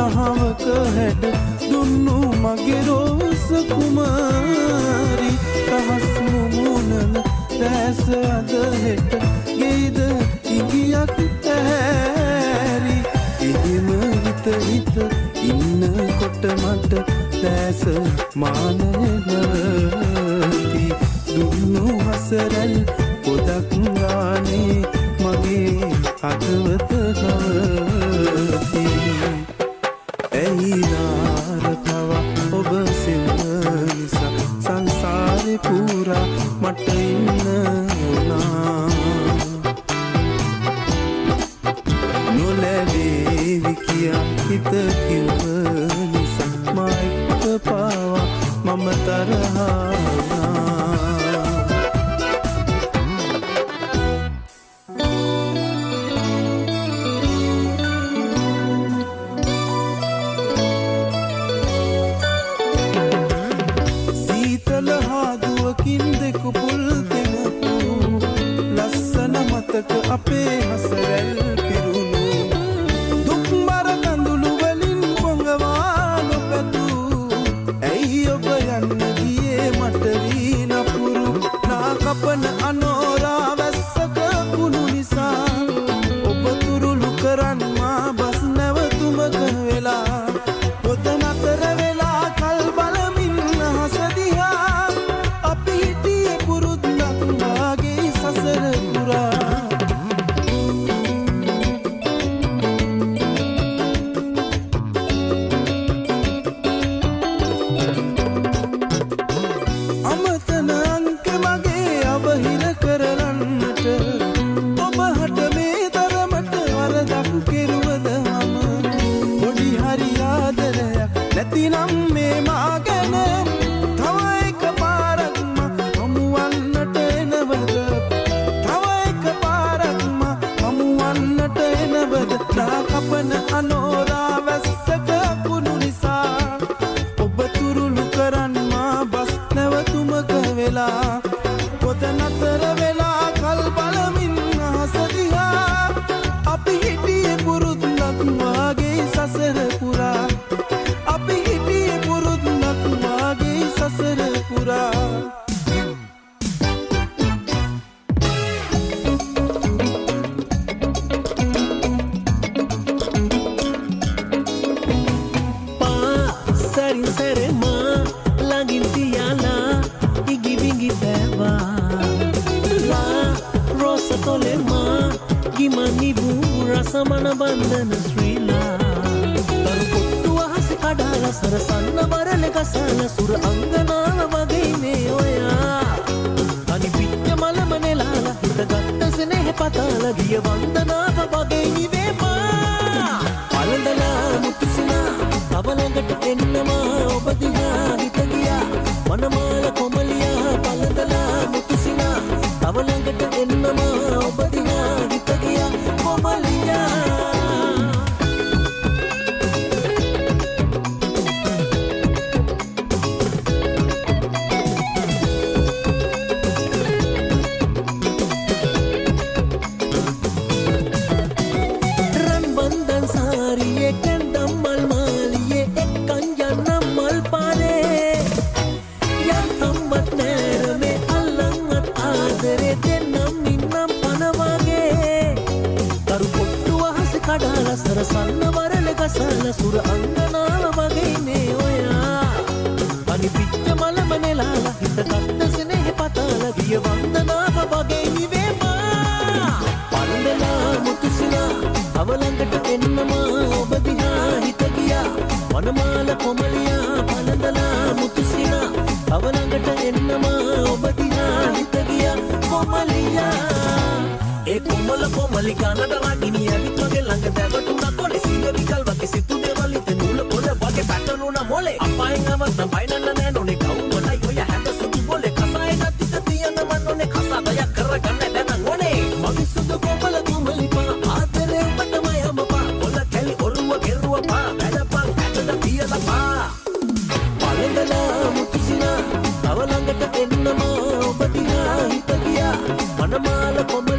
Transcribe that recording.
නහවක හැඩ දුන්නු මගේ රෝස කුමාරි රහස් මුමුණන දැස අද හෙට ගෙයිද ඉගියක් ඇහැරි එහෙම හිත හිත ඉන්නකොට මට දැස මානය නැවති දුන්නු හසරැල් පොදක් ගානේ මගේ හදවත නවති ඇයි නාර පවා ඔබ සිල්ව නිසා සංසාරේ පුරා මට ඉන්න වුණා නොලැබේවි කියා හිත කිව්ව නිසා මා එක්ක පාවා මම තරහා වුණා අපේ හසරැල් පිරුණු දුක්බර කඳුළු වලින් පොඟවා නොපැතු ඇයි ඔබ යන්න ගියේ මට වී නපුරු නා කපන අනෝරා වැස්සක කුණු නිසා ඔබ තුරුළු කරන් මා බස් නැවතුමක වෙලා පොත නතර වෙලා කල් බලමින් අහස දිහා අපි හිටියේ පුරුද්දක් වාගේ සසර පුරා නැතිනම් මේ මා ගැන තව එක පාරක් හමුවන්නට එනවද තව එක පාරක් හමුවන්නට එනවද නා කපන අනෝරා වැස්සක කුණු නිසා ඔබ තුරුළු කරන් මා බස් නැවතුමක වෙලා පොත නතර වෙලා කල් බලමින් අහස දිහා අපි හිටියේ පුරුද්දක් වාගේ සසර පුරා අපි හිටියේ පුරුද්දක් වාගේ සසර පුරා සරින් සැරමා ළඟින් තියාලා ඉගි බිඟි බෑවා ලා රෝස තොලෙමා ගිමනිබු රසමන බන්ධන ශ්‍රීලා කඩාල සරසන්න වරල ගසාල සුර අංගනාව වගේ මේ ඔයා අනි පිච්ච මලම නෙලාල හිත ගත්ත සනෙහ පතාල ගිය වන්දනාව වගේ නිවේපා පලඳලා මුතුසිනා තවලඟට එන්නවා ඔබ දිහා හිත ගියා වනමාල කොමලියා පලඳලා මුතුසිනා තවලඟට එන්නවා ඔබ දිහා හිත ගියා කොමලියා සරසන්න වරල ගසාල සුර අංගනාව වගේ නේ ඔයා අනි පිච්ච මලම නෙලාල හිත ගත්ත සනෙහ පතාල ගිය වන්දනාව වගේ නිවේපා පලඳලා මුතුසිනා අවලඟට එන්නමා ඔබ දිහා හිත ගියා වනමාල කොමලියා පලඳලා මුතුසිනා අවලඟට එන්නමා ඔබ දිහා හිත ගියා කොමලියා ඒ කොමලි ගානට රාගිනි ඇවිත් වගේ ළඟ දැවටුණා කොලේ සිය විකල් වගේ සිතු දේවල් ඉතින් නූල පොළ වගේ පැටනුණා මොලේ අපායෙන් අවත් බයිනන්න නෑ නොනේ කවුමලයි ඔය හැඳ සුදු බොලේ කසාය නැතිද තියන මන්නෝනේ කසාදයක් කරගන්න දැන නොනේ මගේ සුදු කොමලි පා ආදරේ ඔබටම යමපා කොල කැලි ඔරුව ගෙරුව පා වැඩපන් ඇටද තියලා පා පලඳලා මුතුසිනා තව ළඟට එන්නම ඔබ දිහා හිත ගියා මනමාල කොම